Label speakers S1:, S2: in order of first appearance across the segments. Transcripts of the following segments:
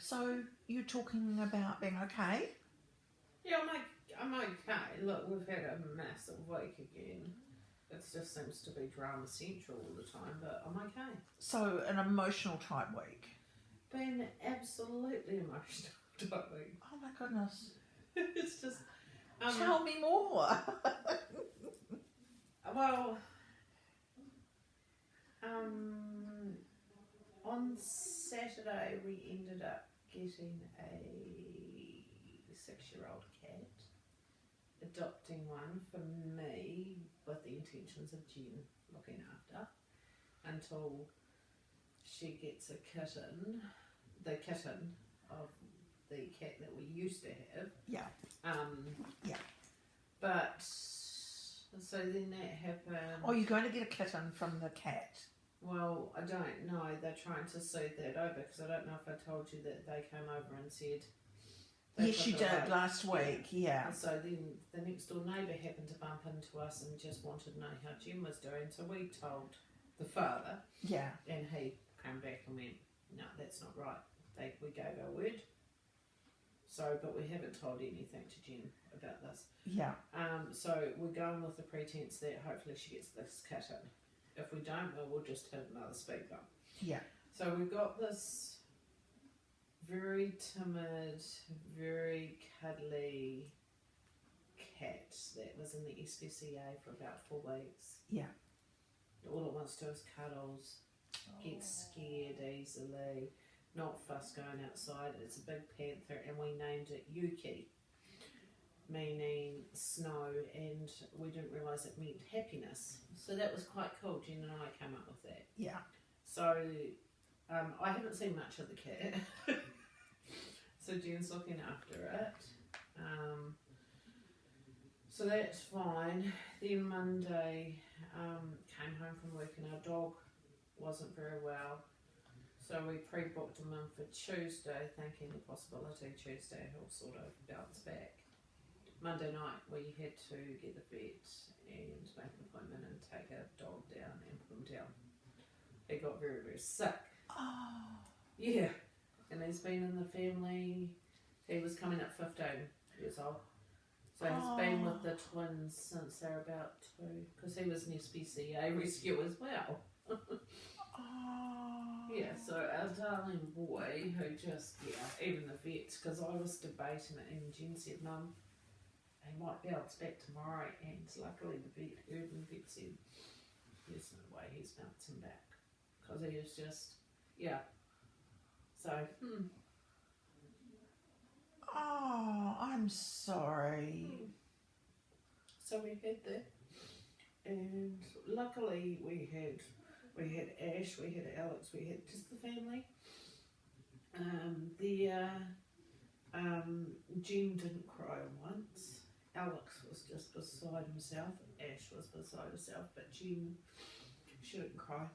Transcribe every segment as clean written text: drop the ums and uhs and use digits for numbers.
S1: So you're talking about being okay?
S2: Yeah, I'm okay. Look, we've had a massive week again. It just seems to be drama central all the time, but I'm okay.
S1: So an emotional type week.
S2: Been absolutely emotional type week.
S1: Oh my goodness.
S2: It's just...
S1: Tell me more.
S2: Well, on Saturday we ended up getting a 6-year-old cat, adopting one for me with the intentions of Jen looking after until she gets a kitten, the kitten of the cat that we used to have.
S1: Yeah. Yeah.
S2: But so then that happened.
S1: Oh, you're going to get a kitten from the cat?
S2: Well, I don't know. They're trying to smooth that over because I don't know if I told you that they came over and said.
S1: Yes, you did last week. Yeah.
S2: And so then the next door neighbour happened to bump into us and just wanted to know how Jen was doing. So we told the father.
S1: Yeah.
S2: And he came back and went, "No, that's not right. We gave our word. So, but we haven't told anything to Jen about this.
S1: Yeah.
S2: So we're going with the pretense that hopefully she gets this kitten. If we don't, well, we'll just have another speed bump.
S1: Yeah.
S2: So we've got this very timid, very cuddly cat that was in the SPCA for about 4 weeks.
S1: Yeah.
S2: All it wants to do is cuddles, gets scared easily, not fussed going outside. It's a big panther, and we named it Yuki, meaning snow, and we didn't realise it meant happiness. So that was quite cool. Jen and I came up with that.
S1: Yeah.
S2: So I haven't seen much of the cat. So Jen's looking after it. So that's fine. Then Monday, came home from work and our dog wasn't very well. So we pre-booked him in for Tuesday, thinking the possibility Tuesday he'll sort of bounce back. Monday night we had to get the vet and make an appointment and take our dog down and put him down. He got very, very sick.
S1: Oh.
S2: Yeah. And he's been in the family, he was coming up 15 years old. So he's been with the twins since they're about 2, because he was an SPCA rescue as well. Yeah, so our darling boy, who just, even the vets, because I was debating it and Jen said, "Mum, he might bounce back tomorrow," and luckily the vet heard and the vet said, "There's no way he's bouncing back," because he was just, so,
S1: Oh, I'm sorry.
S2: So we had that, and luckily we had Ash, we had Alex, we had just the family. Jen didn't cry once. Alex was just beside himself. Ash was beside herself, but Jen, she didn't cry.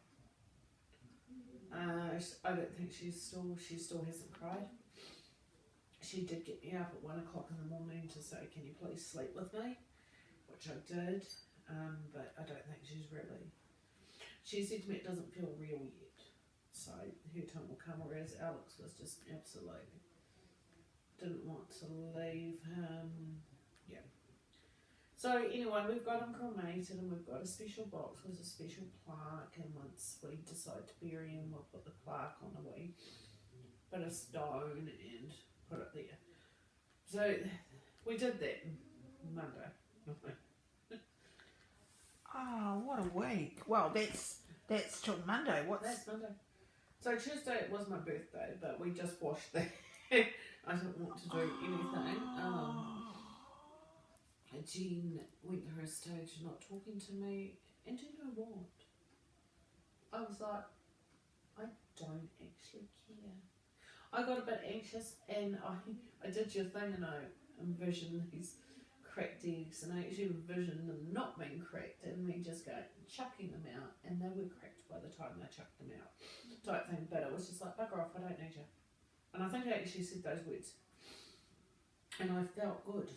S2: I don't think she still hasn't cried. She did get me up at 1 o'clock in the morning to say, "Can you please sleep with me?" Which I did, but I don't think she's really. She said to me it doesn't feel real yet, so her time will come. Whereas Alex was just absolutely didn't want to leave him. Yeah. So anyway, we've got him cremated and we've got a special box with a special plaque, and once we decide to bury him, we'll put the plaque on a wee bit of stone and put it there. So we did that Monday.
S1: Oh, what a week. Well, that's till Monday.
S2: That's Monday. So Tuesday was my birthday, but we just washed that. I didn't want to do anything. Jen went to her stage not talking to me, and do you know what? I was like, I don't actually care. I got a bit anxious, and I did your thing, and I envisioned these cracked eggs, and I actually envisioned them not being cracked, and me just chucking them out, and they were cracked by the time I chucked them out, type thing. But it was just like, bugger off, I don't need you. And I think I actually said those words, and I felt good.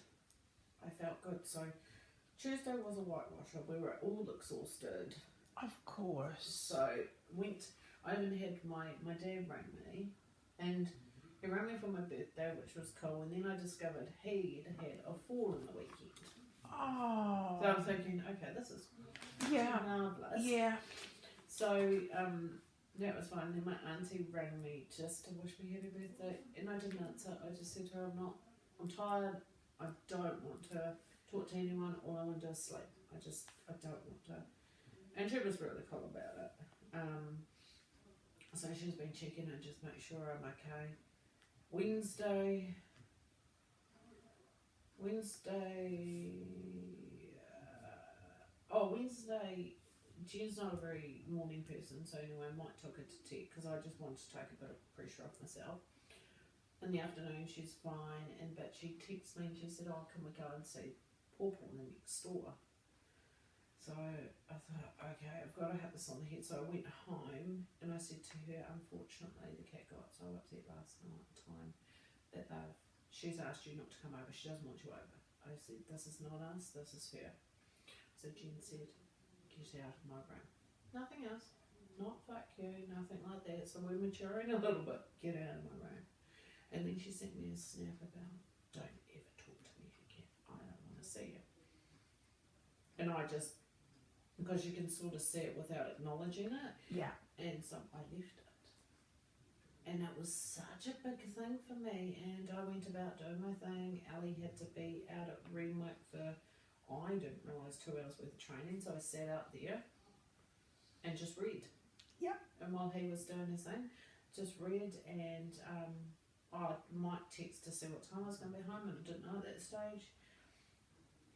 S2: So Tuesday was a whitewasher. We were all exhausted.
S1: Of course.
S2: So I even had my dad ring me, and He rang me for my birthday, which was cool, and then I discovered he'd had a fall in the weekend.
S1: Oh.
S2: So I'm thinking, okay, this is
S1: Yeah.
S2: marvellous.
S1: Yeah.
S2: So that was fine. Then my auntie rang me just to wish me happy birthday, and I didn't answer. I just said to her, I'm tired. I don't want to talk to anyone. All I want to do is sleep. I don't want to. And she was really cool about it. So she's been checking and just make sure I'm okay. Wednesday, Jen's not a very morning person, so anyway, I might took her to tech because I just wanted to take a bit of pressure off myself. In the afternoon, she's fine, but she texted me and she said, "Oh, can we go and see Pawpaw in the next door?" So I thought, okay, I've got to hit this on the head. So I went home and I said to her, unfortunately, the cat got so upset last time that she's asked you not to come over. She doesn't want you over. I said, this is not us, this is her. So Jen said, get out of my room. Nothing else. Not fuck you, nothing like that. So we're maturing a little bit. Get out of my room. And then she sent me a snap about, don't ever talk to me again. I don't want to see you. And I just, because you can sort of see it without acknowledging it.
S1: Yeah.
S2: And so I left it. And it was such a big thing for me. And I went about doing my thing. Ali had to be out at Renwick for, I didn't realise, 2 hours worth of training. So I sat out there and just read.
S1: Yep.
S2: And while he was doing his thing, just read. And I might text to see what time I was going to be home. And I didn't know at that stage.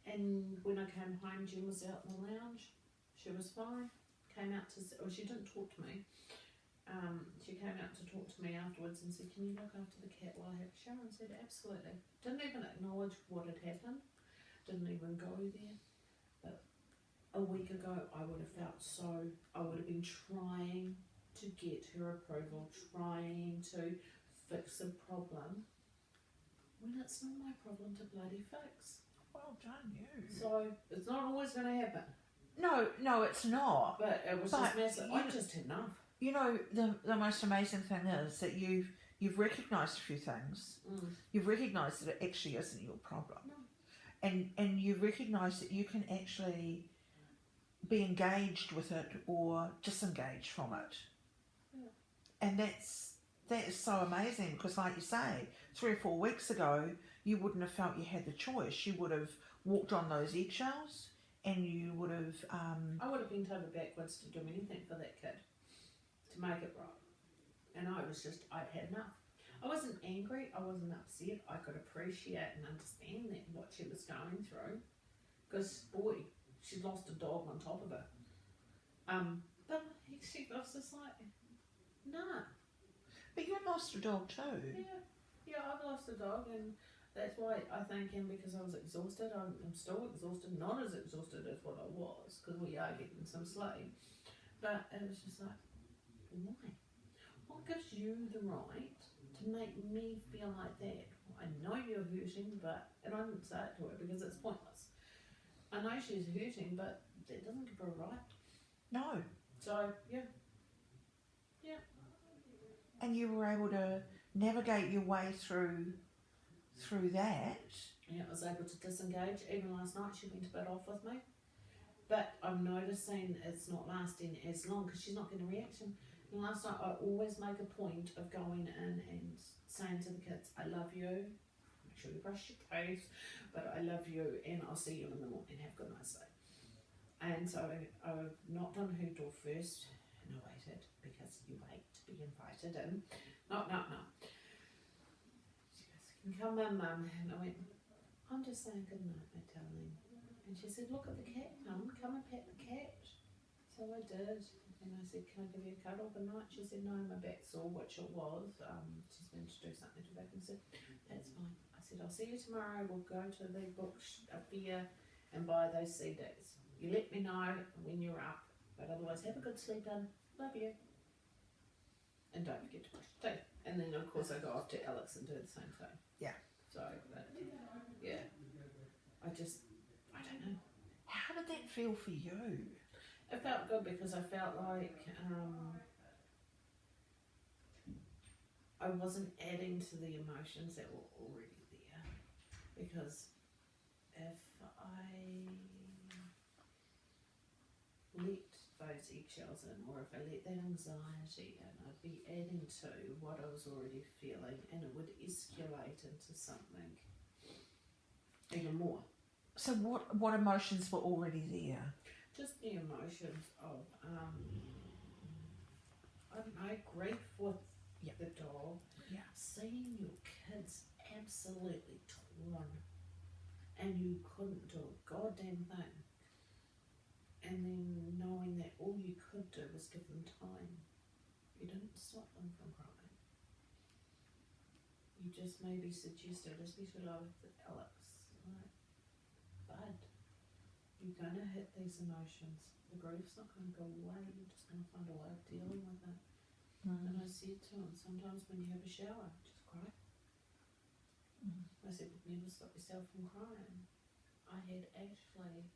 S2: And when I came home, Jen was out in the lounge. She was fine. Came out to, she didn't talk to me. She came out to talk to me afterwards and said, "Can you look after the cat while I have a shower?" And said, "Absolutely." Didn't even acknowledge what had happened. Didn't even go there. But a week ago, I would have felt so. I would have been trying to get her approval, trying to fix a problem when it's not my problem to bloody fix.
S1: Well done, you.
S2: So it's not always going to happen.
S1: No, it's not.
S2: But it was just massive. I just had enough.
S1: You know, the most amazing thing is that you've recognised a few things. You've recognised that it actually isn't your problem.
S2: No.
S1: And you've recognised that you can actually be engaged with it or disengaged from it. Yeah. And that is so amazing because, like you say, 3 or 4 weeks ago, you wouldn't have felt you had the choice. You would have walked on those eggshells and you would have...
S2: I would have been totally backwards to do anything for that kid, to make it right. And I had enough. I wasn't angry, I wasn't upset. I could appreciate and understand that what she was going through. Because, boy, she'd lost a dog on top of her. But she was just like, nah.
S1: But you lost a dog too.
S2: Yeah, I've lost a dog, and that's why I think, and because I was exhausted, I'm still exhausted, not as exhausted as what I was, because we are getting some sleep. But it was just like, why? What gives you the right to make me feel like that? I know you're hurting, and I didn't say it to her because it's pointless. I know she's hurting, but that doesn't give her a right.
S1: No.
S2: So, yeah.
S1: And you were able to navigate your way through that.
S2: Yeah, I was able to disengage. Even last night she went a bit off with me. But I'm noticing it's not lasting as long because she's not getting a reaction. And last night I always make a point of going in and saying to the kids, I love you. Make sure you brush your teeth. But I love you and I'll see you in the morning. Have a good night day. And so I've knocked on her door first and I waited because you wait to be invited in. No. She goes, "Can you come in, Mum?" And I went, "I'm just saying good night, my darling." And she said, "Look at the cat, Mum. Come and pet the cat." So I did. And I said, "Can I give you a cuddle overnight?" She said, "No, my back's sore," which it was. She's been to do something to back and said, "That's fine." I said, "I'll see you tomorrow. We'll go to the books up here and buy those CDs. You let me know when you're up. But otherwise, have a good sleep in. Love you. And don't forget to brush your teeth." And then, of course, I go off to Alex and do the same thing.
S1: Yeah.
S2: So, but, yeah. I don't know.
S1: How did that feel for you?
S2: It felt good because I felt like I wasn't adding to the emotions that were already there, because if I let those eggshells in, or if I let that anxiety in, I'd be adding to what I was already feeling, and it would escalate into something even more.
S1: So what emotions were already there?
S2: Just the emotions of, I don't know, grief with
S1: Yeah.
S2: the dog,
S1: Yeah.
S2: seeing your kids absolutely torn, and you couldn't do a goddamn thing, and then knowing that all you could do was give them time. You didn't stop them from crying. You just maybe suggested, especially like with Alex, like, bud, you're gonna hit these emotions. The grief's not gonna go away, you're just gonna find a way of dealing with it. And I said to him, sometimes when you have a shower, just cry. I said, but never stop yourself from crying. I had Ashley,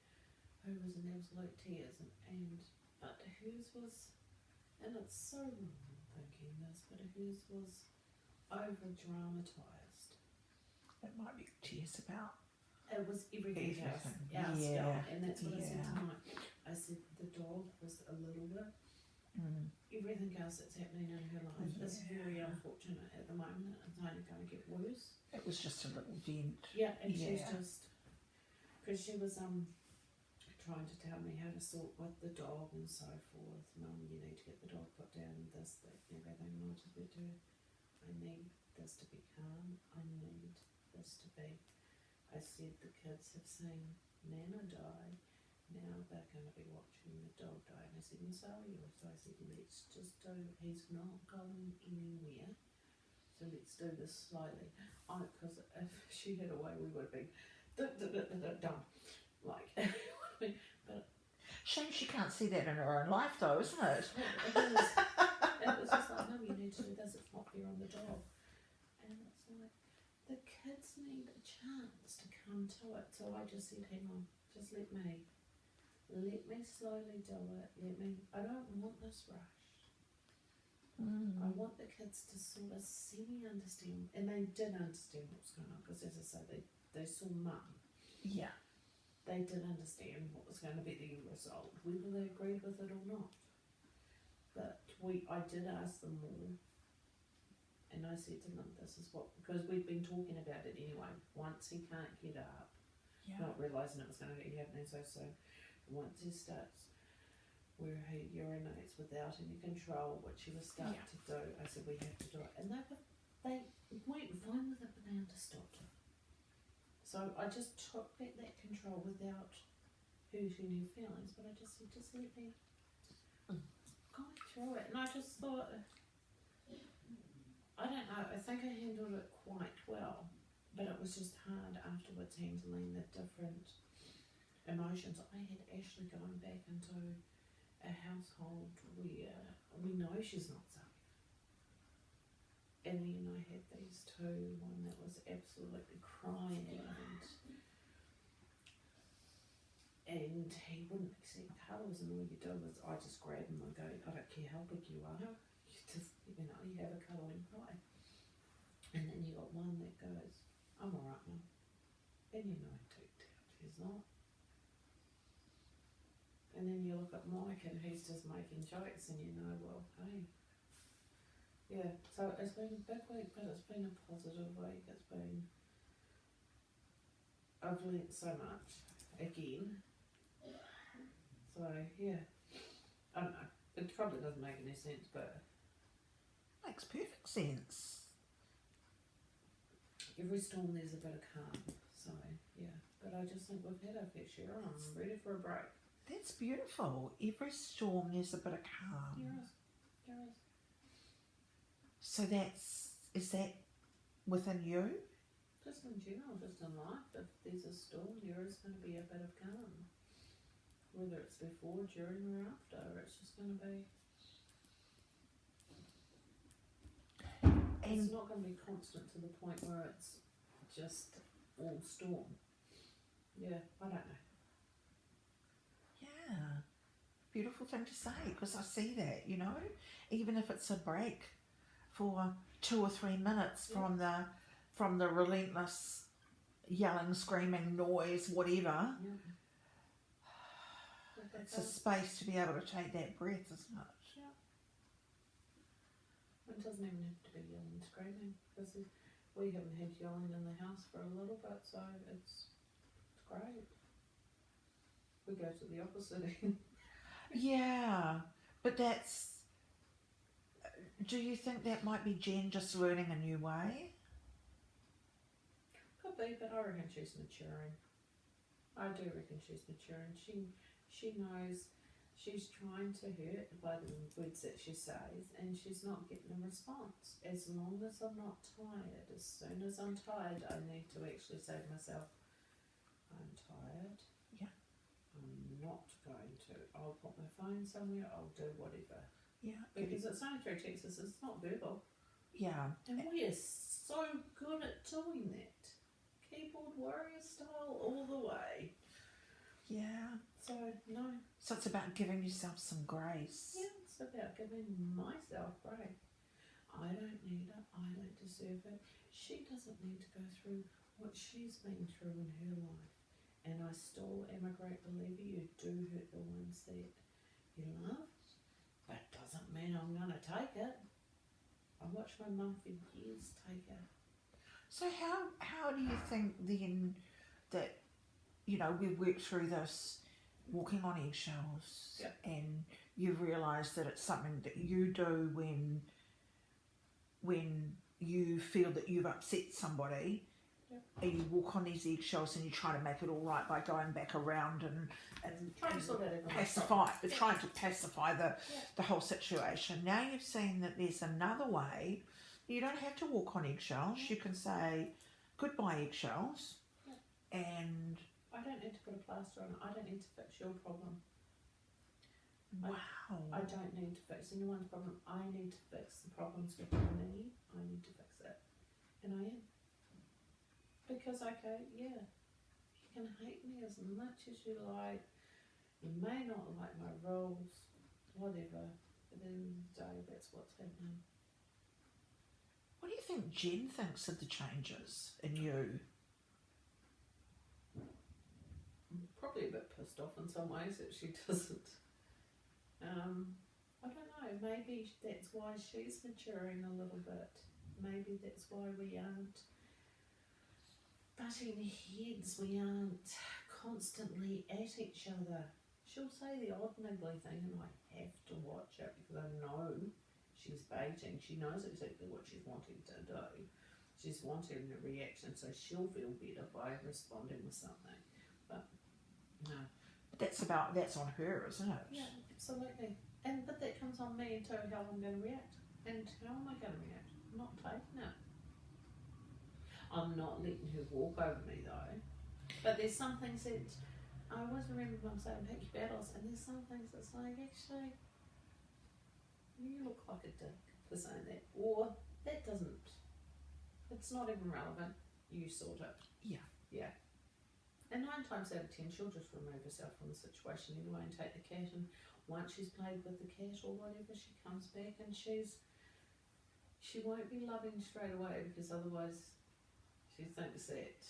S2: who was in absolute tears, but hers was, and it's so wrong thinking this, but hers was over dramatised.
S1: It might be tears about.
S2: It was everything else.
S1: Yeah.
S2: And that's what I said tonight. I said the dog was a little bit. Everything else that's happening in her life is very unfortunate at the moment. It's only going to get worse.
S1: It was just a little vent.
S2: Yeah, and she's just, because she was trying to tell me how to sort with the dog and so forth. Mum, you need to get the dog put down, this, that, and everything. And I just went to her, I need this to be calm. I need this to be. I said the kids have seen Nana die. Now they're going to be watching the dog die. And I said, and so are you. So I said, let's just do, he's not going anywhere. So let's do this slowly. Because if she had a way, we would have been done. Like, but
S1: Shame she can't see that in her own life though, isn't it?
S2: It was just like, no, you need to do this, it's not fair on the dog. And it's like, the kids need a chance to come to it. So I just said, hang on, just let me slowly do it. I don't want this rush. I want the kids to sort of semi-understand, and they did understand what was going on, because as I say, they saw Mum.
S1: Yeah.
S2: They did understand what was going to be the end result, whether they agreed with it or not. But I did ask them all, and I said to them, this is what, because we'd been talking about it anyway, once he can't get up, not realising it was going to be happening so soon, once he starts where he urinates without any control, which he was starting to do, I said, we have to do it. And they weren't fine with it, but they understood. So I just took back that control without hurting your feelings, but I just said, just let me go through it. And I just thought, I don't know, I think I handled it quite well, but it was just hard afterwards handling the different emotions. I had Ashley going back into a household where we know she's not safe. And then I had these two, one that was absolutely crying and he wouldn't accept cuddles, and all you do is I just grab him and go, I don't care how big you are, you just, you have a cuddle and cry. And then you got one that goes, I'm alright now. And deep down she's not. And then you look at Mike and he's just making jokes, and well, hey. Yeah, so it's been a big week, but it's been a positive week. I've learnt so much, again. So, yeah. I don't know, it probably doesn't make any sense, but...
S1: Makes perfect sense.
S2: Every storm there's a bit of calm, so, yeah. But I just think we've had our fair share, and I'm ready for a break.
S1: That's beautiful. Every storm there's a bit of calm.
S2: There is.
S1: So is that within you?
S2: Just in general, just in life, if there's a storm, there is going to be a bit of calm. Whether it's before, during, or after, it's just going to be... It's not going to be constant to the point where it's just all storm. Yeah, I don't know.
S1: Yeah. Beautiful thing to say, because I see that, even if it's a break for 2 or 3 minutes
S2: Yeah.
S1: from the relentless yelling, screaming, noise, whatever.
S2: Yeah.
S1: It's a space to be able to take that breath, isn't it?
S2: Yeah. It doesn't even have to be yelling, screaming, because we haven't had yelling in the house for a little bit, so it's great. We go to the opposite end.
S1: Yeah, but do you think that might be Jen just learning a new way?
S2: Could be, but I reckon she's maturing. I do reckon she's maturing. She knows she's trying to hurt by the words that she says, and she's not getting a response. As long as I'm not tired, as soon as I'm tired, I need to actually say to myself, I'm tired.
S1: Yeah.
S2: I'm not going to. I'll put my phone somewhere, I'll do whatever.
S1: Yeah.
S2: Because it's only through texts, it's not verbal.
S1: Yeah.
S2: And we are so good at doing that. Keyboard warrior style all the way.
S1: Yeah.
S2: So, no.
S1: So it's about giving yourself some grace.
S2: Yeah, it's about giving myself grace. I don't need it. I don't deserve it. She doesn't need to go through what she's been through in her life. And I still am a great believer you do hurt the ones that you love. But it doesn't mean I'm going to take it. I watched my mum for years take it.
S1: So how do you think then that, you know, we worked through this walking on eggshells,
S2: Yep.
S1: and you realise that it's something that you do when you feel that you've upset somebody,
S2: Yep.
S1: and you walk on these eggshells and you try to make it all right by going back around and
S2: Trying to sort that out.
S1: pacify, but
S2: Yeah.
S1: trying to pacify the whole situation. Now you've seen that there's another way. You don't have to walk on eggshells. You can say goodbye eggshells,
S2: Yeah.
S1: and
S2: I don't need to put a plaster on it. I don't need to fix your problem.
S1: wow,
S2: I don't need to fix anyone's problem. I need to fix the problems within me. I need to fix it. And I am. Because, okay, yeah, you can hate me as much as you like. You may not like my rules, whatever. But at the end of the day, that's what's happening.
S1: what do you think Jen thinks of the changes in you?
S2: I'm probably a bit pissed off in some ways that she doesn't. I don't know, maybe that's why she's maturing a little bit. Maybe that's why we aren't butting heads, we aren't constantly at each other. She'll say the odd niggly thing and I have to watch it because I know she's baiting. She knows exactly what she's wanting to do. She's wanting a reaction, so she'll feel better by responding with something. But no.
S1: That's on her, isn't it?
S2: Yeah, absolutely. But that comes on me too, how I'm going to react. And how am I going to react? I'm not taking it. I'm not letting her walk over me though. But there's some things that I always remember Mum saying, pick your battles, and there's some things that's like, actually, you look like a dick for saying that. Or that doesn't, it's not even relevant. You sort it.
S1: Yeah.
S2: Yeah. And 9 times out of 10, she'll just remove herself from the situation anyway and take the cat. And once she's played with the cat or whatever, she comes back and she won't be loving straight away because otherwise she thinks that,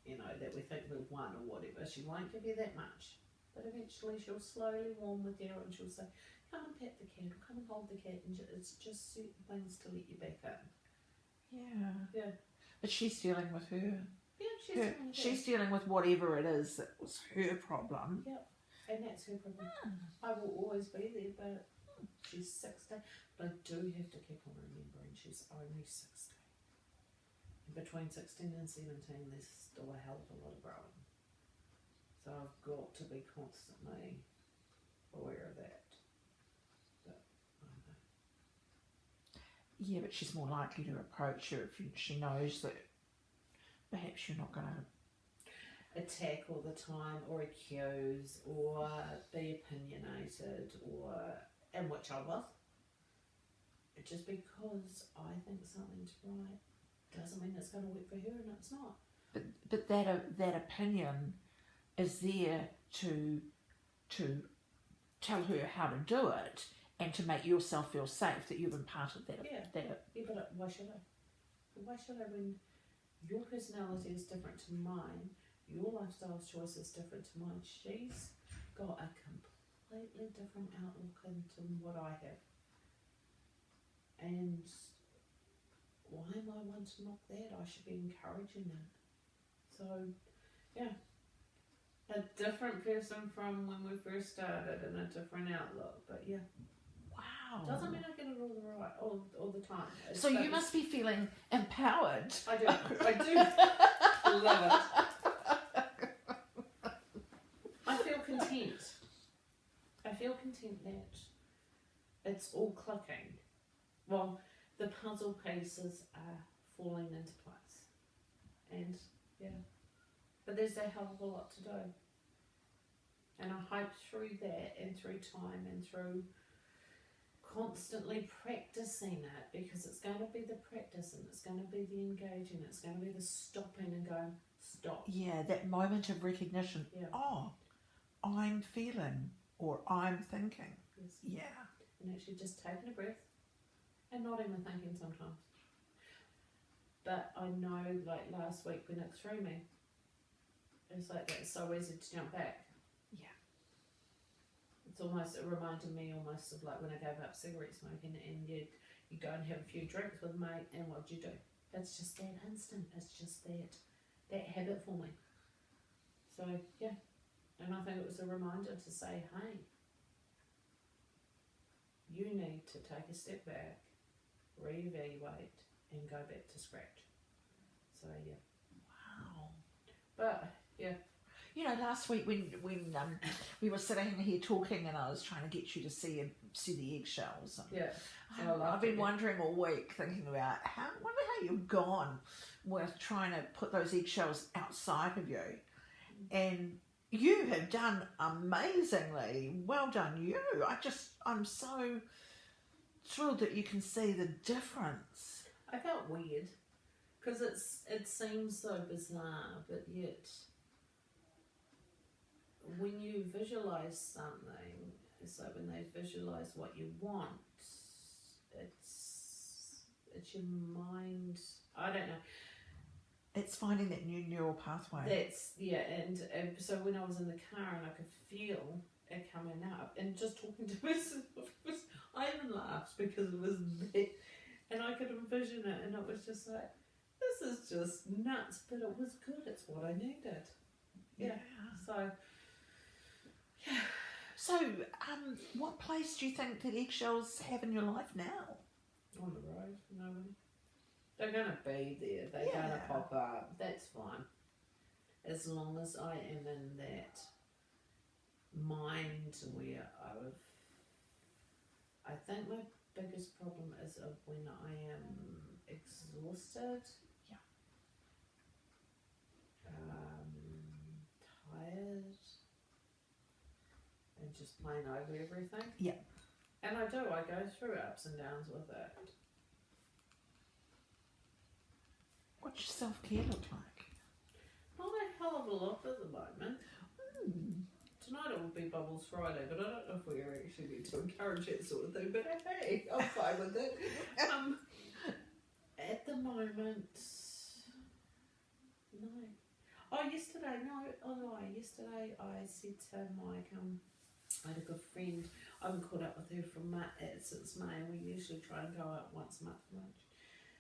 S2: you know, that we think we've won or whatever. She won't give you that much. But eventually she'll slowly warm with you and she'll say, come and pet the cat or come and hold the cat. And it's just certain things to let you back in.
S1: Yeah.
S2: Yeah.
S1: But she's dealing with her.
S2: Yeah,
S1: She's dealing with whatever it is that was her problem.
S2: Yeah, and that's her problem. I will always be there, but she's 16. But I do have to keep on remembering she's only 16. And between 16 and 17, there's still a hell of a lot of growing. So I've got to be constantly aware of that. But I don't know.
S1: Yeah, but she's more likely to approach you if she knows that perhaps you're not going to
S2: attack all the time or accuse or be opinionated and which I was. Just because I think something's right doesn't mean it's going to work for her and it's not.
S1: But that opinion is there to tell her how to do it, and to make yourself feel safe that you've imparted that.
S2: Yeah.
S1: that
S2: Yeah, but why should I? Why should I when your personality is different to mine, your lifestyle choice is different to mine? She's got a completely different outlook into what I have. And why am I one to knock that? I should be encouraging it. So, yeah. A different person from when we first started and a different outlook. But yeah.
S1: Wow.
S2: Doesn't mean I get it all the time.
S1: So you must be feeling empowered.
S2: I do. I do love it. I feel content. I feel content that it's all clicking. Well, the puzzle pieces are falling into place. And yeah. But there's a hell of a lot to do. And I hope through that and through time and through constantly practicing it, because it's going to be the practice and it's going to be the engaging, it's going to be the stopping and going, stop.
S1: Yeah, that moment of recognition.
S2: Yeah.
S1: Oh, I'm feeling or I'm thinking.
S2: Yes.
S1: Yeah.
S2: And actually just taking a breath and not even thinking sometimes. But I know, like last week when it threw me, it's like it's so easy to jump back.
S1: Yeah.
S2: It's almost, it reminded me almost of like when I gave up cigarette smoking and you go and have a few drinks with a mate and what'd you do? It's just that instant. It's just that habit for me. So yeah, and I think it was a reminder to say, hey, you need to take a step back, reevaluate and go back to scratch. So yeah.
S1: Wow.
S2: But yeah.
S1: You know, last week when we were sitting here talking and I was trying to get you to see the eggshells. And
S2: Yeah.
S1: I've been wondering all week, thinking about wonder how you've gone with trying to put those eggshells outside of you. And you have done amazingly. Well done, you. I'm so thrilled that you can see the difference.
S2: I felt weird because it seems so bizarre, but yet when you visualize something, so when they visualize what you want, it's your mind. I don't know.
S1: It's finding that new neural pathway.
S2: That's and so when I was in the car and I could feel it coming up, and just talking to myself, I even laughed because it was there, and I could envision it, and it was just like, this is just nuts, but it was good. It's what I needed. Yeah. So. Yeah.
S1: So, what place do you think that eggshells have in your life now?
S2: On the road, nobody. They're going to be there. They're going to pop up. That's fine. As long as I am in that mind where I think my biggest problem is of when I am exhausted.
S1: Yeah.
S2: Tired. And just plain over everything.
S1: Yeah.
S2: And I go through ups and downs with it.
S1: What's your self-care look like?
S2: Not a hell of a lot at the moment. Tonight it will be Bubbles Friday, but I don't know if we actually need to encourage that sort of thing, but hey, I'm fine with it. At the moment, no. Yesterday I said to Mike, I had a good friend, I haven't caught up with her since May, and we usually try and go out once a month for lunch.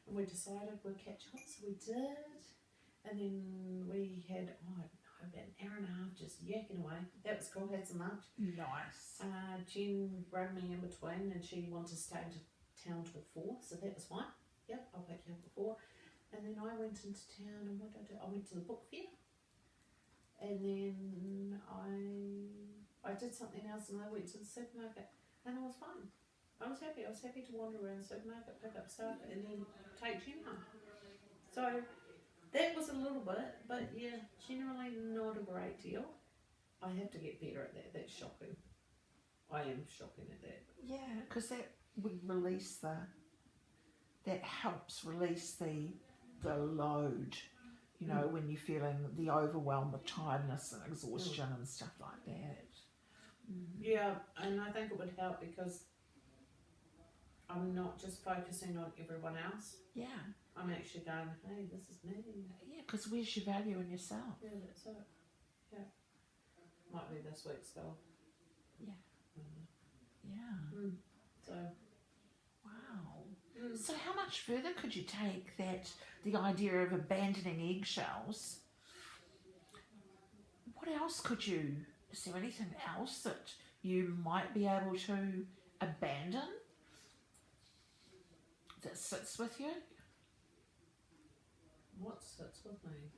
S2: And we decided we'd catch up, so we did. And then we had, about an hour and a half just yakking away. That was cool, had some lunch.
S1: Nice.
S2: Jen ran me in between and she wanted to stay into town till 4, so that was fine. Yep, I'll pick you up at 4. And then I went into town and what did I do? I went to the book fair. And then I did something else and I went to the supermarket and I was fine. I was happy to wander around the supermarket, pick up stuff and then take Jen home. So that was a little bit, but yeah, generally not a great deal. I have to get better at that. That's shocking. I am shocking at that.
S1: Yeah, because that would release that helps release the load, you know, when you're feeling the overwhelm of tiredness and exhaustion and stuff like that.
S2: Yeah, and I think it would help because I'm not just focusing on everyone else.
S1: Yeah.
S2: I'm actually going, hey, this is me.
S1: Yeah, because where's your value in yourself?
S2: Yeah, that's it. Yeah. Might be this week's goal.
S1: Yeah.
S2: Mm.
S1: Yeah.
S2: So.
S1: Wow. So how much further could you take the idea of abandoning eggshells? What else is there anything else that you might be able to abandon that sits with you?
S2: What sits with me?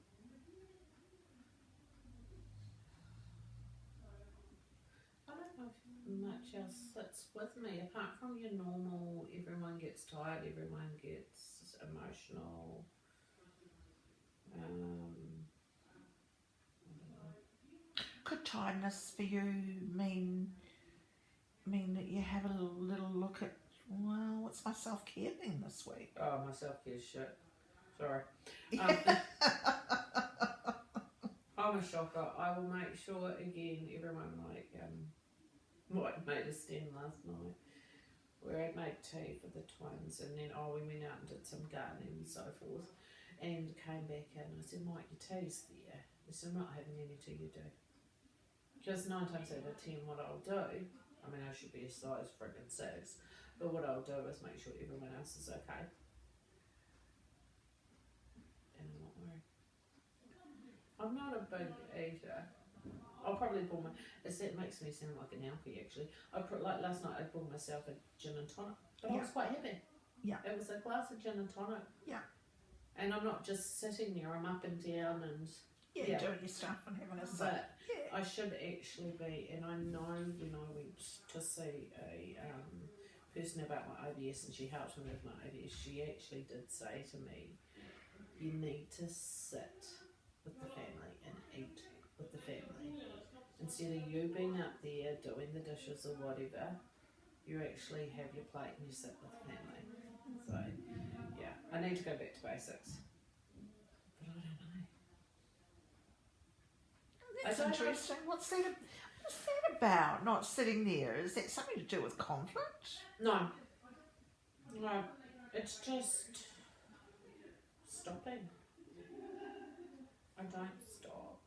S2: I don't know if much else sits with me apart from your normal. Everyone gets tired. Everyone gets emotional. I don't know.
S1: Could tiredness for you mean that you have a little look at, well, what's my self-care thing this week?
S2: Oh, my self-care shit. Sorry. I'm a shocker. I will make sure again. Everyone made a stand last night where I made tea for the twins, and then we went out and did some gardening and so forth, and came back in. I said, Mike, your tea's there. He said, I'm not having any tea, you do. Because 9 times out of 10, what I'll do, I mean, I should be a size friggin' 6, but what I'll do is make sure everyone else is okay. And I'm not worried. I'm not a big eater. I'll probably pull that makes me sound like an alkie actually. Like last night I bought myself a gin and tonic, but I was quite happy.
S1: Yeah.
S2: It was a glass of gin and tonic.
S1: Yeah. And
S2: I'm not just sitting there, I'm up and down and
S1: doing your stuff and having a sip.
S2: But I should actually be, and I know when I went to see a person about my IBS and she helped me with my IBS, she actually did say to me, you need to sit with the family and eat with the family. Instead of you being up there doing the dishes or whatever, you actually have your plate and you sit with the family. So, yeah, I need to go back to basics. But I don't know.
S1: That's interesting. What's that about, not sitting there? Is that something to do with conflict?
S2: No, it's just stopping. I don't stop.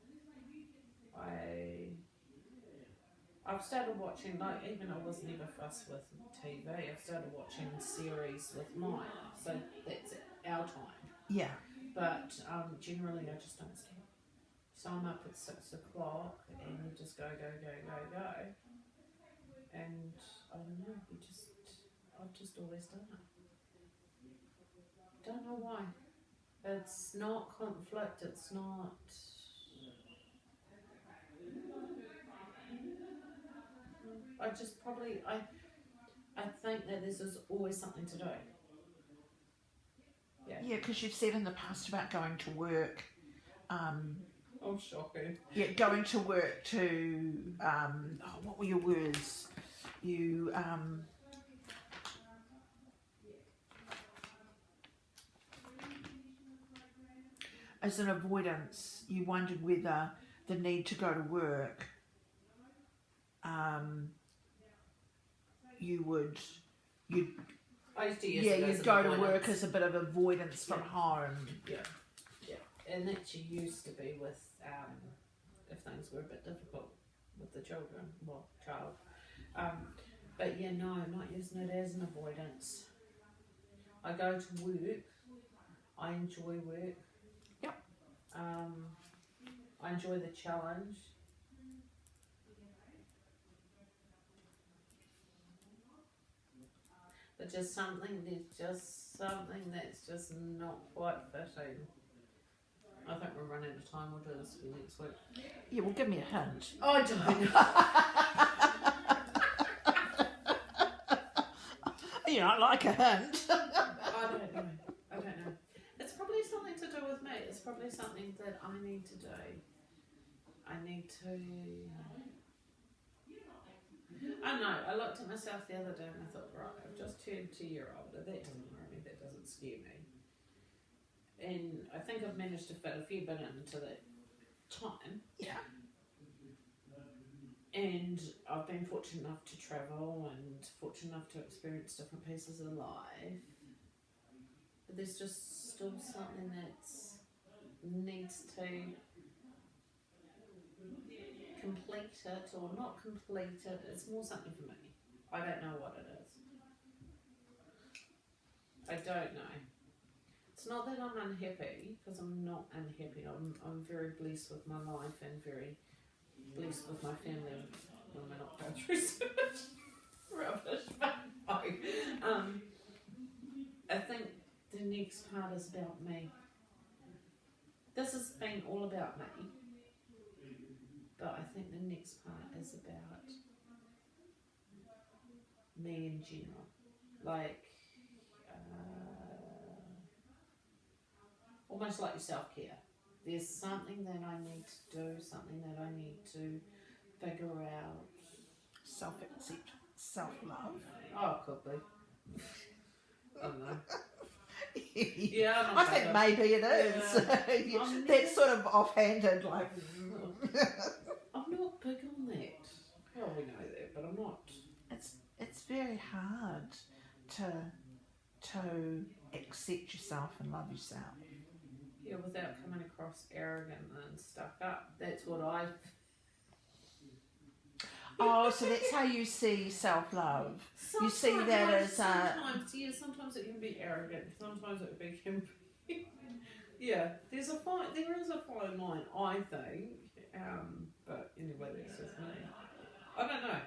S2: I've started watching, like, even I was never fussed with TV, I've started watching series with mine, so that's our time.
S1: Yeah.
S2: But generally I just don't stop. So I'm up at 6 o'clock and you just go. And I don't know, I've just always done it. Don't know why. It's not conflict, it's not... I just probably, I think that there's always something to do.
S1: Yeah, because you've said in the past about going to work.
S2: Oh, shocking.
S1: Yeah, going to work to, what were your words? You, as an avoidance, you wondered whether the need to go to work, you'd go to work as a bit of avoidance from home.
S2: Yeah, and that you used to be with if things were a bit difficult with the child. But yeah, no, I'm not using it as an avoidance. I go to work. I enjoy work.
S1: Yep.
S2: I enjoy the challenge. But there's just something that's just not quite fitting. I think we're running out of time. We'll do this for next week.
S1: Yeah, well, give me a hint.
S2: Oh, I don't know.
S1: You don't like a hint.
S2: I don't know. It's probably something to do with me. It's probably something that I need to do. I don't know. I looked at myself the other day and I thought, right, I've just turned 2 year older. That doesn't worry me. That doesn't scare me. And I think I've managed to fit a fair bit into that time.
S1: Yeah.
S2: And I've been fortunate enough to travel and fortunate enough to experience different pieces of life. But there's just still something that needs to complete it or not complete it. It's more something for me. I don't know what it is. I don't know. It's not that I'm unhappy, because I'm not unhappy. I'm very blessed with my life and very blessed with my family when we're not going through so much rubbish. But no. I think the next part is about me. This has been all about me, but I think the next part is about me in general. Like, almost like your self-care. There's something that I need to do, something that I need to figure out.
S1: Self-accept, self-love.
S2: Oh, it could be. I don't know. Yeah,
S1: I think maybe it is.
S2: Yeah.
S1: That's sort of offhanded, like.
S2: I'm not big on that. Well, we know that, but I'm not.
S1: It's very hard to accept yourself and love yourself.
S2: Yeah, without coming across arrogant and stuck up. That's what I.
S1: Oh, so that's how you see self-love. You see that as
S2: sometimes it can be arrogant. Sometimes it can be. Yeah, there is a fine line, I think. But anyway, that's just me. I don't know.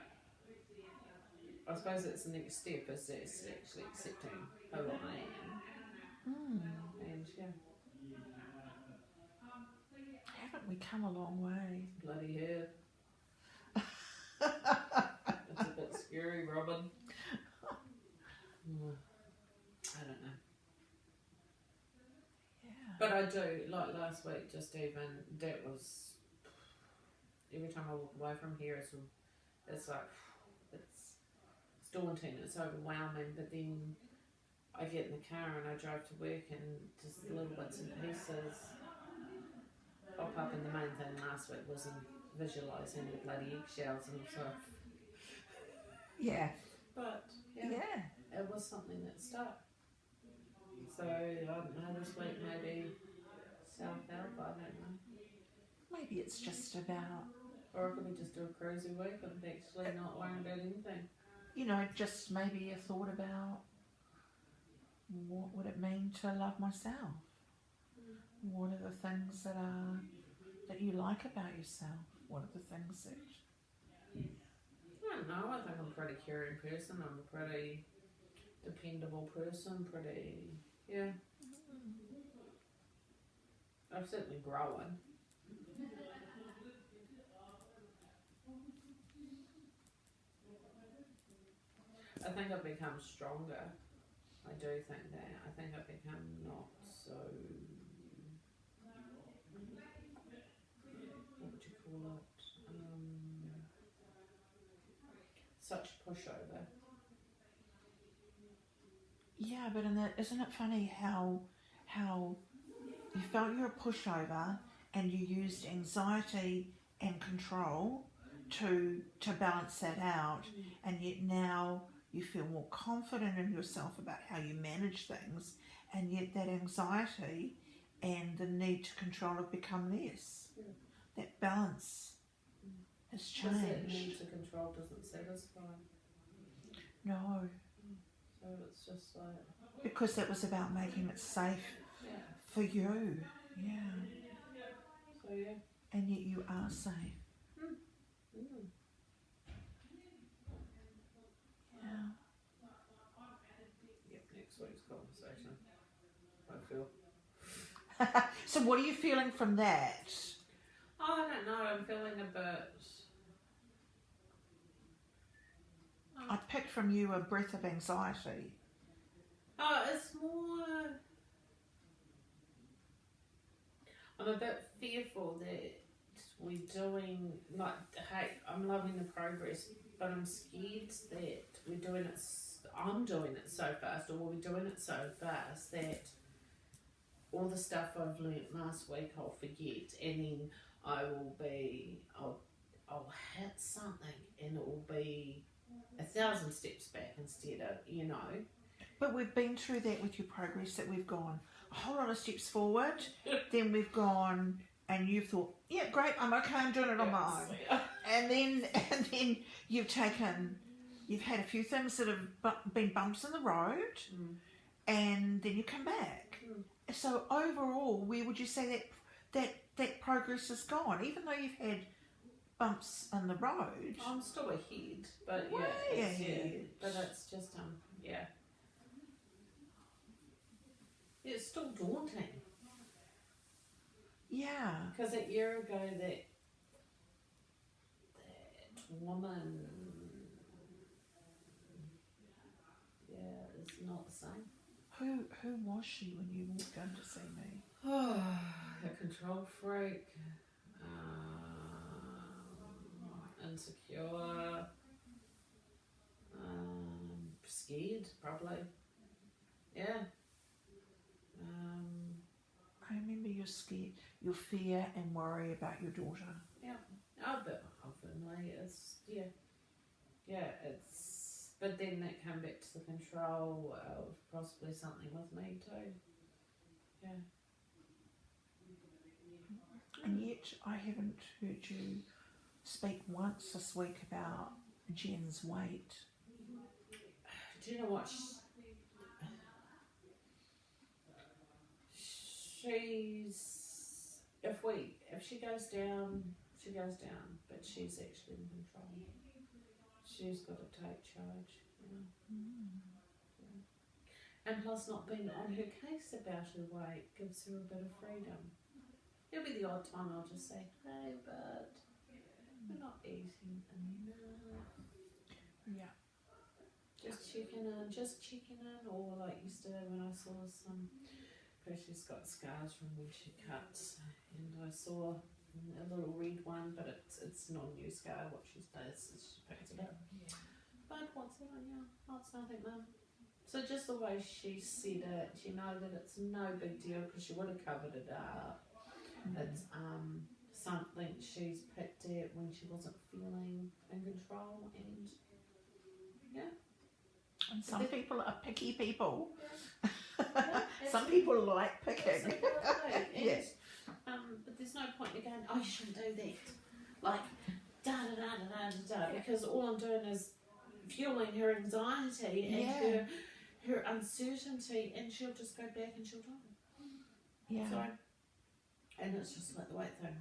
S2: I suppose it's the next step is actually accepting who I am. And yeah.
S1: Haven't we come a long way?
S2: Bloody hell. It's a bit scary, Robin. I don't know.
S1: Yeah.
S2: But I do, like last week, just even, that was, every time I walk away from here, it's like, it's daunting, it's overwhelming, but then I get in the car and I drive to work and just little bits and pieces pop up. And the main thing last week was visualising the bloody eggshells and stuff.
S1: Yeah.
S2: But yeah, it was something that stuck. So I don't know, this week maybe self-help, I don't know.
S1: Maybe it's just about,
S2: or it could be just do a crazy week and actually not worrying about anything.
S1: You know, just maybe a thought about what would it mean to love myself? What are the things that you like about yourself? What are the things that...
S2: I don't know, I think I'm a pretty caring person, I'm a pretty dependable person, yeah. I'm certainly growing. I think I've become stronger. I do think that. I think I've become not so... what would you call it? Such pushover.
S1: Yeah, but isn't it funny how you felt you're a pushover and you used anxiety and control to balance that out, and yet now you feel more confident in yourself about how you manage things, and yet that anxiety and the need to control have become less.
S2: Yeah.
S1: That balance has changed.
S2: Because that need to control doesn't satisfy.
S1: No.
S2: So it's just like...
S1: Because that was about making it safe for you. Yeah.
S2: So yeah.
S1: And yet you are safe. Yeah.
S2: Yep, next week's conversation, I feel.
S1: So what are you feeling from that?
S2: Oh, I don't know, I'm feeling a bit...
S1: I picked from you a breath of anxiety.
S2: Oh, it's more... I'm a bit fearful that we're doing, like, hey, I'm loving the progress, but I'm scared that we're doing it, I'm doing it so fast, or we're doing it so fast that all the stuff I've learnt last week I'll forget, and then I'll hit something and it will be 1,000 steps back instead of, you know.
S1: But we've been through that with your progress, that we've gone a whole lot of steps forward, then we've gone and you've thought, yeah, great, I'm okay, I'm doing it on my own.
S2: Yeah.
S1: And then you've had a few things that have been bumps in the road, and then you come back. So overall, where would you say that progress has gone, even though you've had bumps in the road?
S2: I'm still ahead, but
S1: Way
S2: yeah,
S1: ahead.
S2: but it's just yeah. It's still daunting.
S1: Yeah.
S2: Because a year ago, that woman, is not the same.
S1: Who was she when you walked in to see me?
S2: A control freak, insecure, scared, probably. Yeah.
S1: I remember your fear and worry about your daughter.
S2: Yeah. Oh, but openly, it's. But then that came back to the control of possibly something with me too. Yeah.
S1: And yet I haven't heard you speak once this week about Jen's weight.
S2: Do you know what? If she goes down, she goes down. But she's actually in control. She's got to take charge. And plus, not being on her case about her weight gives her a bit of freedom. There'll be the odd time I'll just say, hey, but we're not eating enough.
S1: Yeah.
S2: Just checking in, or like yesterday when I saw some, because she's got scars from when she cuts, and I saw a little red one, but it's not a new scar. What she does is she picks it up. But what's that on? Yeah, oh, it's nothing, Mum. So just the way she said it, you know that it's no big deal because she would have covered it up. It's something she's picked at when she wasn't feeling in control, and yeah.
S1: And some people are picky people.
S2: Yeah,
S1: Some people like picking.
S2: Absolutely.
S1: Yes.
S2: But there's no point in going, I shouldn't do that. Like, because all I'm doing is fueling her anxiety and her uncertainty, and she'll just go back and she'll die.
S1: Yeah.
S2: So, and it's just like the weight thing.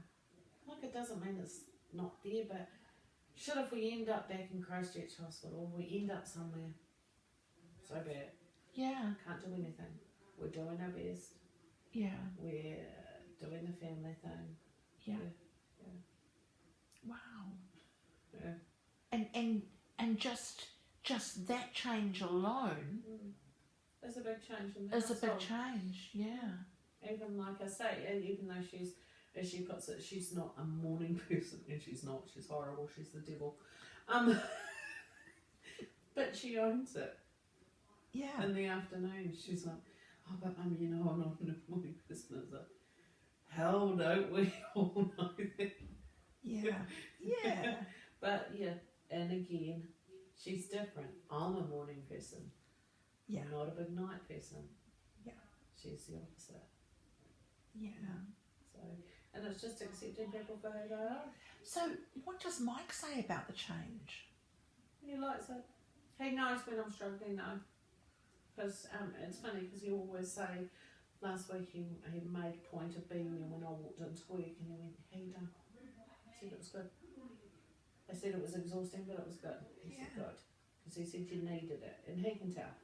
S2: Like, it doesn't mean it's not there, but shit, if we end up back in Christchurch Hospital, we end up somewhere so bad.
S1: Yeah.
S2: Can't do anything. We're doing our best.
S1: Yeah.
S2: We're doing the family thing.
S1: Yeah.
S2: Yeah.
S1: Wow.
S2: Yeah.
S1: And just that change alone
S2: It's a big change in the
S1: is a big
S2: household.
S1: change. Yeah.
S2: Even like I say, even though she's, as she puts it, she's not a morning person, and she's not. She's horrible. She's the devil. But she owns it.
S1: Yeah.
S2: In the afternoon, she's like, "Oh, but Mum, you know I'm not a morning person." It's like, hell, don't we all know that?
S1: Yeah. Yeah.
S2: But yeah, and again, she's different. I'm a morning person.
S1: Yeah.
S2: I'm not a big night person.
S1: Yeah.
S2: She's the opposite.
S1: Yeah.
S2: So, and it's just accepting people for who they are.
S1: So, what does Mike say about the change?
S2: He likes it. He knows when I'm struggling though. Because it's funny because he always say, last week he made a point of being there when I walked into work, and he went, "How you done?" I said it was good. I said it was exhausting, but it was good. He said good. Because he said you needed it, and he can tell.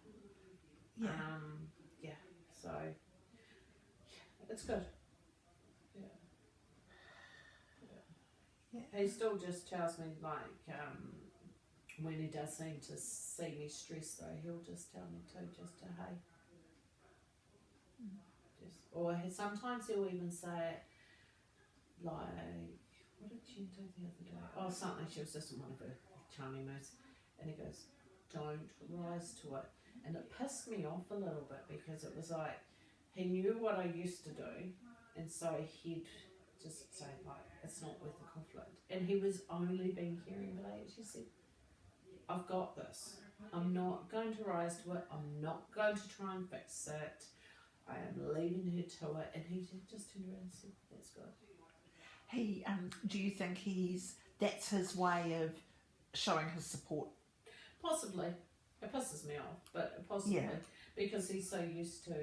S1: Yeah.
S2: Yeah, so it's good. Yeah. He still just tells me, like, when he does seem to see me stressed though, he'll just tell me to hey. Or sometimes he'll even say, like, what did Jen do the other day? Oh, something, she was just in one of her charming moods, and he goes, don't rise to it. And it pissed me off a little bit, because it was like, he knew what I used to do, and so he'd just say, like, it's not worth the conflict. And he was only being caring, but I actually said, I've got this. I'm not going to rise to it. I'm not going to try and fix it. I am leaving her to it. And he just turned around and said, that's good.
S1: He, do you think that's his way of showing his support?
S2: Possibly. It pisses me off, but possibly.
S1: Yeah.
S2: Because he's so used to,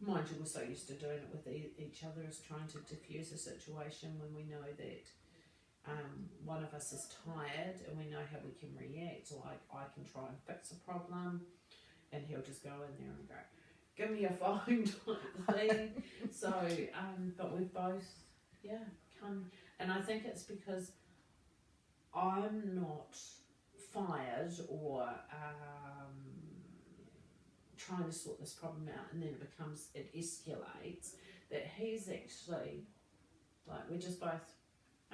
S2: mind you, we're so used to doing it with each other, as trying to diffuse a situation when we know that one of us is tired and we know how we can react. Like, I can try and fix a problem and he'll just go in there and go, give me a phone type thing. So, but we've both, come, and I think it's because I'm not fired or trying to sort this problem out, and then it escalates, that he's actually, like, we're just both,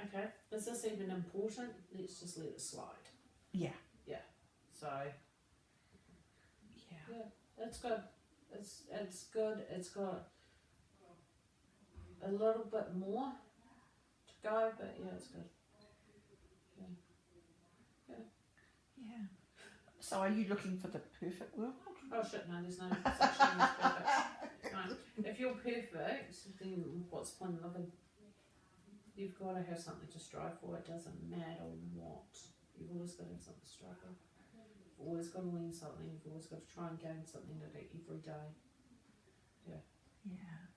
S2: okay, is this even important? Let's just let it slide.
S1: Yeah.
S2: Yeah. So,
S1: Yeah.
S2: it's good. It's good. It's got a little bit more to go, but yeah, it's good.
S1: Yeah. So are you looking for the perfect world?
S2: Oh shit, no, there's no such thing as perfect. No. If you're perfect, then what's the point of living? You've got to have something to strive for. It doesn't matter what. You've always got to have something to strive for. You've always got to learn something. You've always got to try and gain something to do every day. Yeah.
S1: Yeah.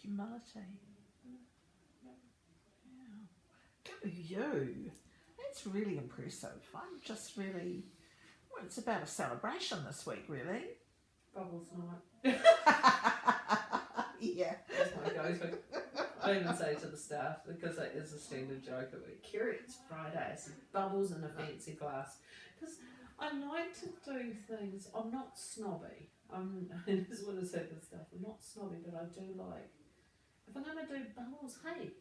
S1: Humility. Yeah. Go you. That's really impressive. I'm just really, well, it's about a celebration this week, really.
S2: Bubbles night.
S1: Yeah.
S2: That's my go-to. I even say to the staff, because it is a standard joke at work, Kerry, it's Friday, it's bubbles in a fancy glass. Because I like to do things, I'm not snobby. This is what I say to the staff, I'm not snobby, but I do like, if I'm going to do bubbles, hey,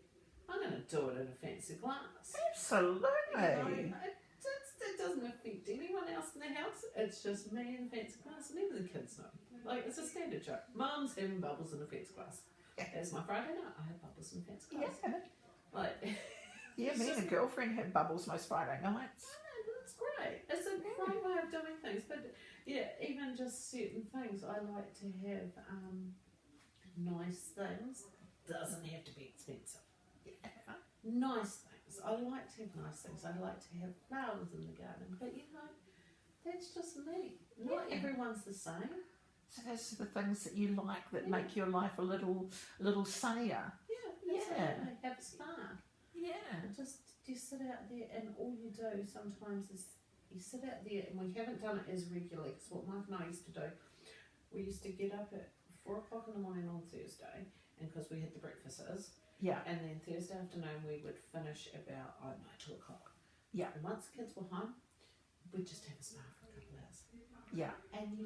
S2: I'm going to do it in a fancy glass.
S1: Absolutely.
S2: You know, it doesn't affect anyone else in the house. It's just me and the fancy glass, and even the kids know. Like, it's a standard joke. Mum's having bubbles in a fancy glass. It's my Friday night. I have bubbles in a fancy glass.
S1: Yeah.
S2: Like,
S1: Yeah, me and a girlfriend had bubbles most Friday nights.
S2: It's great. It's a great way of doing things. But yeah, even just certain things, I like to have nice things. Doesn't have to be expensive. Nice things. I like to have nice things. I like to have flowers in the garden. But you know, that's just me. Not everyone's the same.
S1: So those are the things that you like that make your life a little sunnier.
S2: Yeah. Have a spa.
S1: Yeah.
S2: Just you sit out there, and all you do sometimes is you sit out there, and we haven't done it as regularly. Because what Mike and I used to do, we used to get up at 4 o'clock in the morning on Thursday, and because we had the breakfasts.
S1: Yeah.
S2: And then Thursday afternoon we would finish about, 2 o'clock.
S1: Yeah.
S2: And once the kids were home, we'd just have a spa for a couple of hours.
S1: Yeah.
S2: And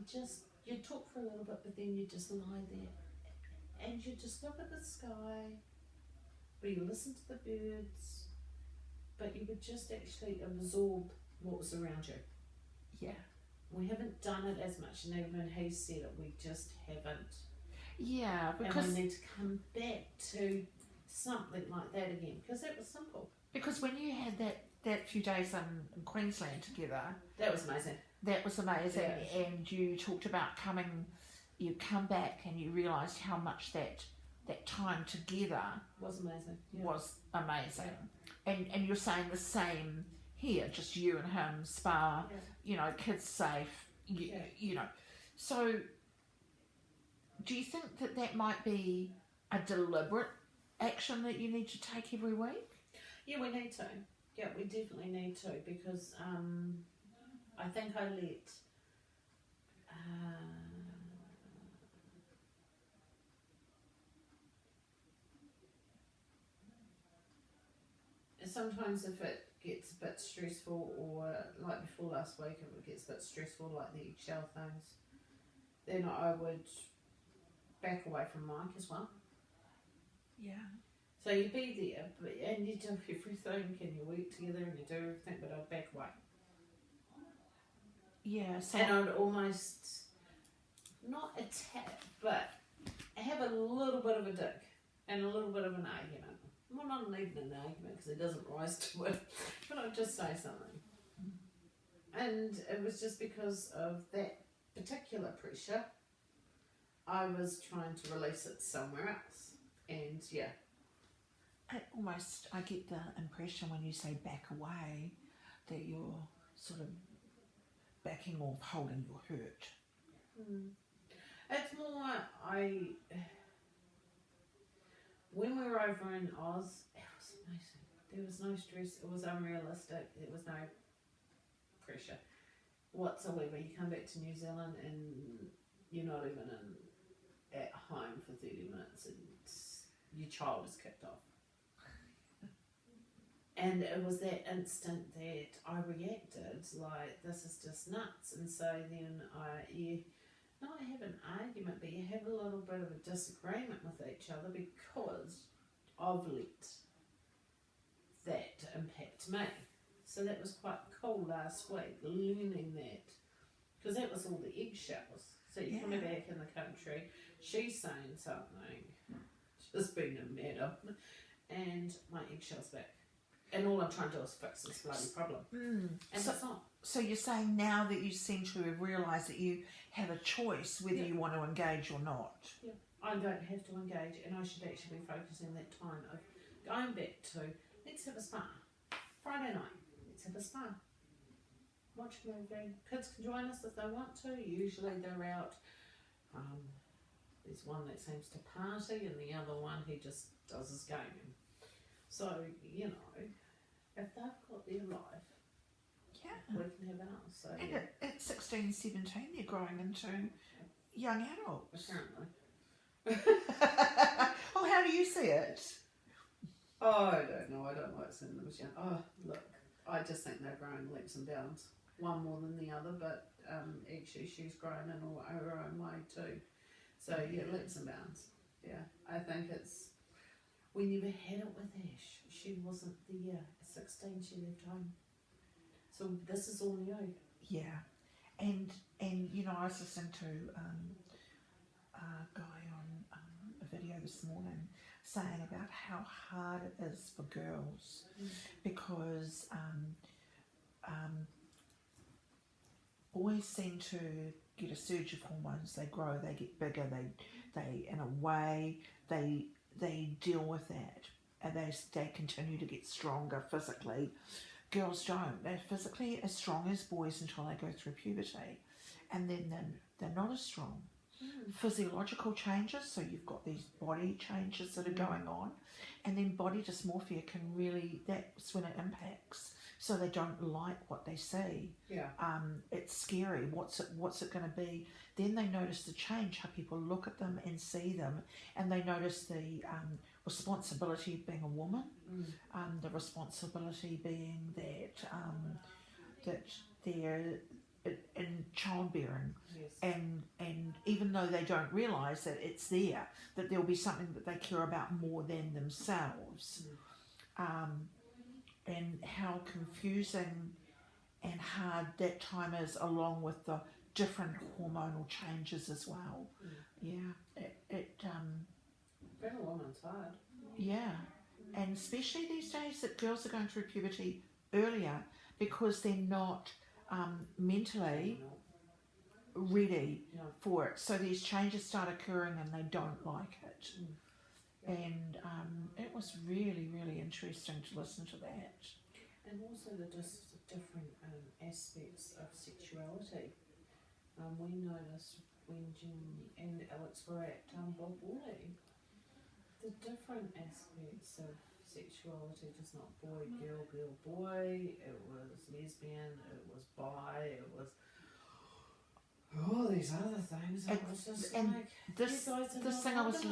S2: you talk for a little bit, but then you just lie there and you just look at the sky, or you listen to the birds, but you would just actually absorb what was around you.
S1: Yeah.
S2: We haven't done it as much, and even he said it, we just haven't.
S1: Yeah, because
S2: and we need to come back to something like that again, because that was simple.
S1: Because when you had that few days in Queensland together,
S2: that was amazing.
S1: That was amazing,
S2: yeah.
S1: And you talked about you come back and you realised how much that time together
S2: was amazing. Yeah.
S1: Was amazing, and you're saying the same here, just you and him, spa, you know, kids safe, you know, so. Do you think that might be a deliberate action that you need to take every week?
S2: Yeah, we need to. Yeah, we definitely need to, because I think I let sometimes if it gets a bit stressful, or like before last week, if it gets a bit stressful, like the eggshell things, then I would back away from Mike as well. Yeah. So you be there, and you do everything, and you work together, and you do everything, but I'd back away.
S1: Yeah. So
S2: and I'd almost not attack, but have a little bit of a dig and a little bit of an argument. Well, not even an argument because it doesn't rise to it, but I'll just say something. And it was just because of that particular pressure, I was trying to release it somewhere else. And yeah.
S1: I get the impression when you say back away that you're sort of backing off, holding your hurt.
S2: It's more, when we were over in Oz, it was amazing. There was no stress, it was unrealistic, there was no pressure whatsoever. You come back to New Zealand and you're not even at home for 30 minutes and your child is kicked off. And it was that instant that I reacted like, this is just nuts. And so then you not have an argument, but you have a little bit of a disagreement with each other because I've let that impact me. So that was quite cool last week, learning that. Because that was all the eggshells. So you're coming back in the country, she's saying something, just being a madam, and my eggshell's back. And all I'm trying to do is fix this bloody problem. And so, it's not.
S1: So you're saying now that you seem to have realised that you have a choice whether you want to engage or not.
S2: Yeah, I don't have to engage, and I should actually be focusing that time of going back to, let's have a spa. Friday night, let's have a spa. Watch a movie. Kids can join us if they want to. Usually they're out. There's one that seems to party, and the other one he just does his gaming. So, you know, if they've got their life, we can have ours. So,
S1: and at 16, 17, they're growing into young adults.
S2: Apparently.
S1: Oh, how do you see it?
S2: Oh, I don't know. I don't like seeing them as young. Oh, look, I just think they're growing leaps and bounds. One more than the other, but actually she's grown in her own way too. So, yeah, leaps and bounds. Yeah, I think it's... We never had it with Ash. She wasn't there. At 16, she left home. So this is all new.
S1: Yeah, and you know, I was listening to a guy on a video this morning saying about how hard it is for girls because boys seem to get a surge of hormones. They grow, they get bigger. They in a way they deal with that, and they continue to get stronger physically. Girls don't. They're physically as strong as boys until they go through puberty, and then they're not as strong. Physiological changes, so you've got these body changes that are going on, and then body dysmorphia can really, that's when it impacts. So they don't like what they see.
S2: Yeah.
S1: It's scary. What's it going to be? Then they notice the change, how people look at them and see them, and they notice the responsibility of being a woman, the responsibility being that they're in childbearing, and even though they don't realise that it's there, that there'll be something that they care about more than themselves. And how confusing and hard that time is, along with the different hormonal changes as well. Yeah,
S2: Being a woman's hard.
S1: Yeah, and especially these days that girls are going through puberty earlier because they're not mentally ready for it. So these changes start occurring and they don't like it. And it was really, really interesting to listen to that.
S2: And also the different aspects of sexuality. We noticed when Jim and Alex were at Bob Woolley, the different aspects of sexuality, just not boy, girl, girl, boy. It was lesbian, it was bi, it was all these other things. It was just
S1: and
S2: like,
S1: this thing I was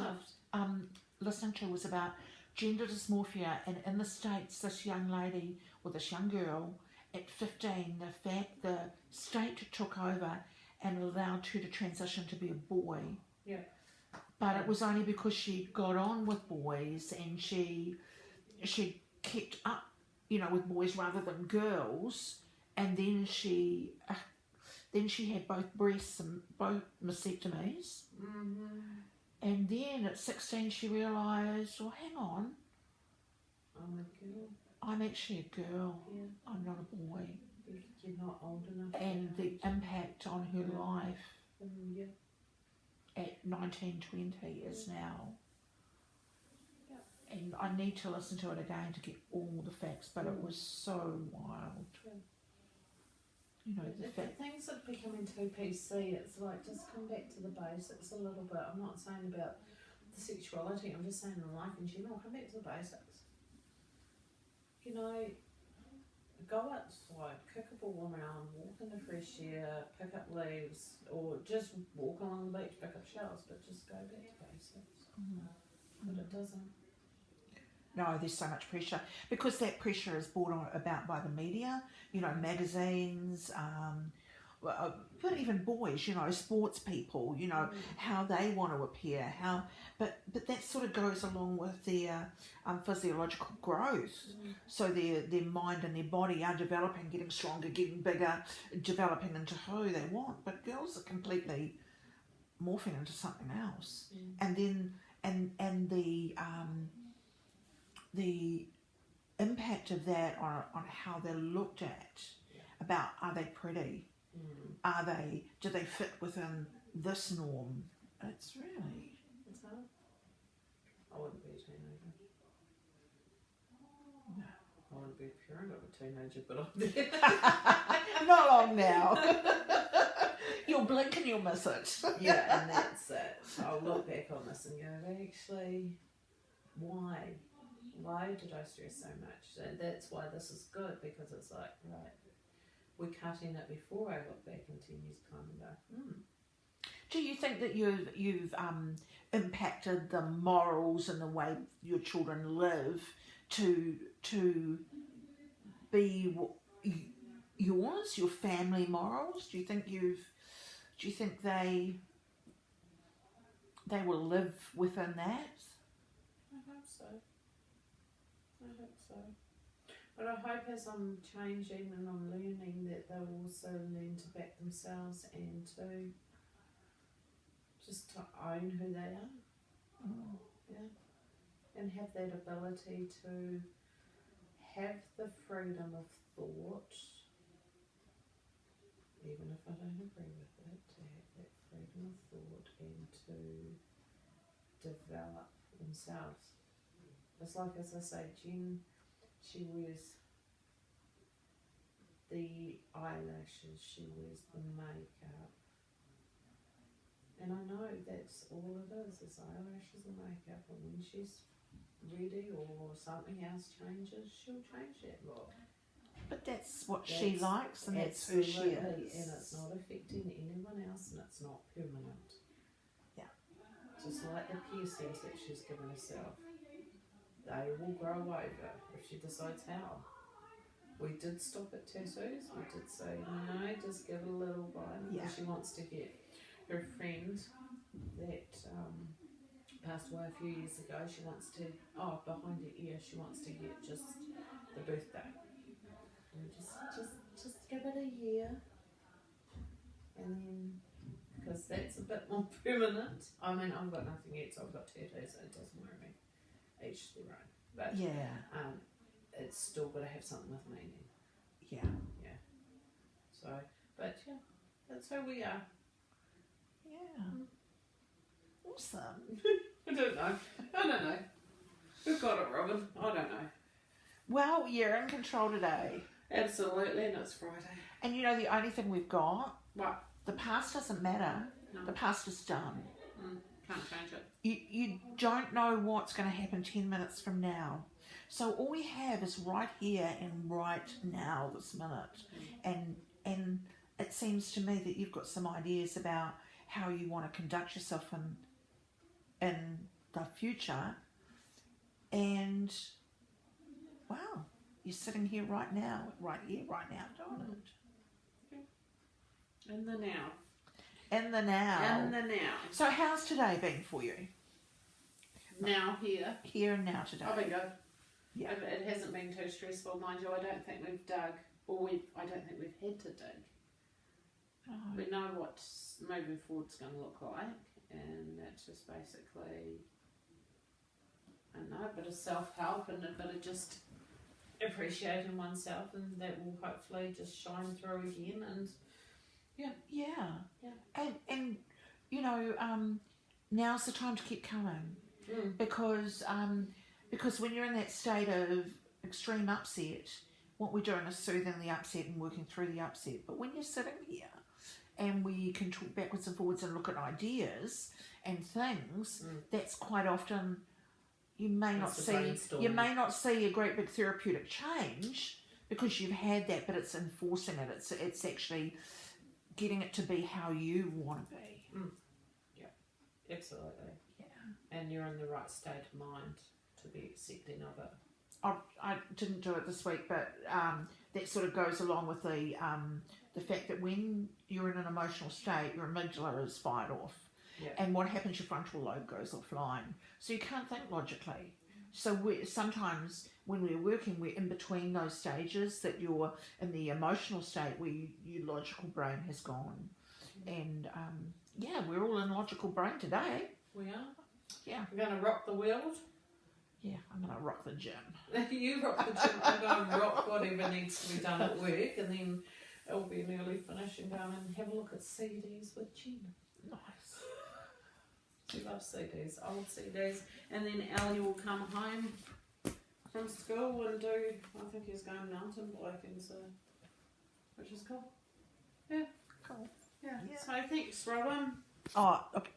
S1: listening to was about gender dysmorphia, and in the States, this young lady or this young girl at 15, the state took over and allowed her to transition to be a boy.
S2: Yeah.
S1: But it was only because she got on with boys and she kept up, with boys rather than girls, and then she had both breasts and both mastectomies. And then at 16 she realised, well, hang on,
S2: I'm a girl.
S1: I'm actually a girl.
S2: Yeah.
S1: I'm not a boy.
S2: You're not old enough.
S1: And the impact on her
S2: Yeah.
S1: life
S2: Yeah.
S1: at 19, 20 is now.
S2: Yeah.
S1: And I need to listen to it again to get all the facts, but it was so wild.
S2: Yeah.
S1: You know, the
S2: If
S1: fact.
S2: things are becoming too PC, it's like just come back to the basics a little bit. I'm not saying about the sexuality, I'm just saying in life in general, come back to the basics. You know, go outside, kick a ball around, walk in the fresh air, pick up leaves, or just walk along the beach, pick up shells, but just go back to basics. But it doesn't.
S1: No, there's so much pressure because that pressure is brought on about by the media, you know, magazines, but even boys, you know, sports people, you know, how they want to appear, but that sort of goes along with their physiological growth. So their mind and their body are developing, getting stronger, getting bigger, developing into who they want. But girls are completely morphing into something else, and then and the impact of that on how they're looked at, about are they pretty, do they fit within this norm? It's
S2: hard. I wouldn't be a teenager.
S1: No.
S2: I wouldn't be a parent of a teenager, but I'm there.
S1: Not long now. You'll blink and you'll miss it.
S2: Yeah, and that's it. I'll look back on this and go, actually, why? Why did I stress so much? And that's why this is good, because it's like, right, we cut in it before I look back in 10 years' time and go,
S1: Do you think that you've impacted the morals and the way your children live to be yours, your family morals? Do you think they will live within that?
S2: I hope so. But I hope as I'm changing and I'm learning that they'll also learn to back themselves and to just to own who they are. Yeah. And have that ability to have the freedom of thought, even if I don't agree with it, to have that freedom of thought and to develop themselves. It's like, as I say, Jen, she wears the eyelashes, she wears the makeup. And I know that's all it is eyelashes and makeup. And when she's ready or something else changes, she'll change that look.
S1: But that's what she likes, and that's who she is.
S2: And it's not affecting anyone else, and it's not permanent.
S1: Yeah.
S2: Just like the piercings that she's given herself. They will grow over if she decides how. We did stop at tattoos. We did say, no, just give it a little bite.
S1: Yeah.
S2: She wants to get her friend that passed away a few years ago. She wants to, behind her ear, she wants to get just the birthday. And just give it a year. And then, because that's a bit more permanent. I mean, I've got nothing yet, so I've got tattoos, so it doesn't worry me. Each their own. But it's still got to have something with meaning.
S1: Yeah.
S2: So, but yeah, that's who we are.
S1: Yeah. Awesome.
S2: I don't know. Who got it, Robin? I don't know.
S1: Well, you're in control today.
S2: Absolutely, and it's Friday.
S1: And you know the only thing we've got?
S2: What?
S1: The past doesn't matter.
S2: No.
S1: The past is done.
S2: Can't change it.
S1: You don't know what's going to happen 10 minutes from now. So all we have is right here and right now, this minute. And it seems to me that you've got some ideas about how you want to conduct yourself in the future. And, wow, you're sitting here right now, doing it.
S2: In the now.
S1: In the now.
S2: In the now.
S1: So how's today been for you?
S2: Now, here.
S1: Here and now today.
S2: I've been good.
S1: Yeah.
S2: It hasn't been too stressful, mind you. I don't think we've dug, I don't think we've had to dig.
S1: Oh.
S2: We know what moving forward's going to look like, and that's just basically, I don't know, a bit of self-help and a bit of just appreciating oneself, and that will hopefully just shine through again. And
S1: and you know, now's the time to keep coming, because when you're in that state of extreme upset, what we're doing is soothing the upset and working through the upset. But when you're sitting here and we can talk backwards and forwards and look at ideas and things, that's quite often you may not see a great big therapeutic change because you've had that, but it's enforcing it. It's actually getting it to be how you want to be.
S2: Yeah, absolutely.
S1: Yeah.
S2: And you're in the right state of mind to be accepting of it.
S1: I didn't do it this week, but that sort of goes along with the fact that when you're in an emotional state, your amygdala is fired off.
S2: Yeah.
S1: And what happens, your frontal lobe goes offline. So you can't think logically. So sometimes when we're working, we're in between those stages, that you're in the emotional state where your logical brain has gone. And we're all in logical brain today.
S2: We are?
S1: Yeah.
S2: We're going to rock the world?
S1: Yeah, I'm going to rock the gym.
S2: You rock the gym, I'm going to rock whatever needs to be done at work, and then it'll be an early finish and go and have a look at CDs with Jen.
S1: Nice.
S2: She loves CDs, old CDs. And then Ellie will come home from school and do, I think he's going mountain biking, so, which is cool. Yeah.
S1: Cool.
S2: Yeah. So thanks, Rowan.
S1: Oh, okay.